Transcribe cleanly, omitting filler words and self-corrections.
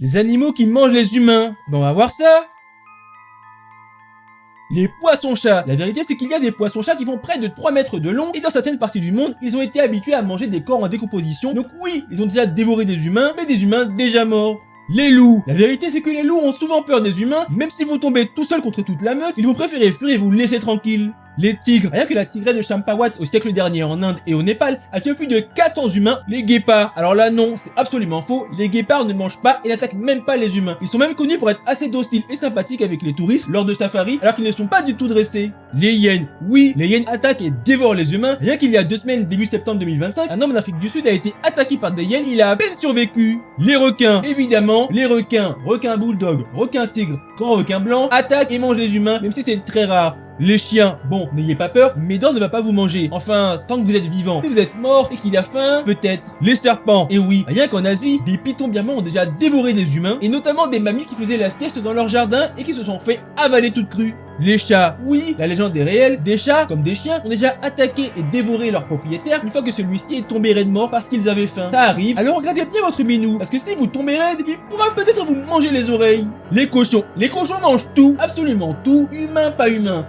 Des animaux qui mangent les humains. On va voir ça. Les poissons-chats. La vérité, c'est qu'il y a des poissons-chats qui font près de 3 mètres de long, et dans certaines parties du monde, ils ont été habitués à manger des corps en décomposition, donc oui, ils ont déjà dévoré des humains, mais des humains déjà morts. Les loups. La vérité, c'est que les loups ont souvent peur des humains, même si vous tombez tout seul contre toute la meute, ils vont préférer fuir et vous laisser tranquille. Les tigres. Rien que la tigresse de Champawat au siècle dernier en Inde et au Népal a tué plus de 400 humains. Les guépards. Alors là non, c'est absolument faux. Les guépards ne mangent pas et n'attaquent même pas les humains. Ils sont même connus pour être assez dociles et sympathiques avec les touristes lors de safaris alors qu'ils ne sont pas du tout dressés. Les hyènes. Oui, les hyènes attaquent et dévorent les humains. Rien qu'il y a 2 semaines, début septembre 2025, un homme d'Afrique du Sud a été attaqué par des hyènes, il a à peine survécu. Les requins. Évidemment, les requins, requins bulldog, requins tigre, grand requin blanc, attaquent et mangent les humains, même si c'est très rare. Les chiens, bon, n'ayez pas peur, Médor ne va pas vous manger. Enfin, tant que vous êtes vivant. Si vous êtes mort et qu'il a faim, peut-être. Les serpents, et oui, rien qu'en Asie, des pitons birmans ont déjà dévoré des humains, et notamment des mamies qui faisaient la sieste dans leur jardin et qui se sont fait avaler toutes crues. Les chats, oui, la légende est réelle, des chats, comme des chiens, ont déjà attaqué et dévoré leur propriétaire une fois que celui-ci est tombé raide mort parce qu'ils avaient faim. Ça arrive, alors regardez bien votre minou, parce que si vous tombez raide, il pourra peut-être vous manger les oreilles. Les cochons mangent tout, absolument tout, humain, pas humain.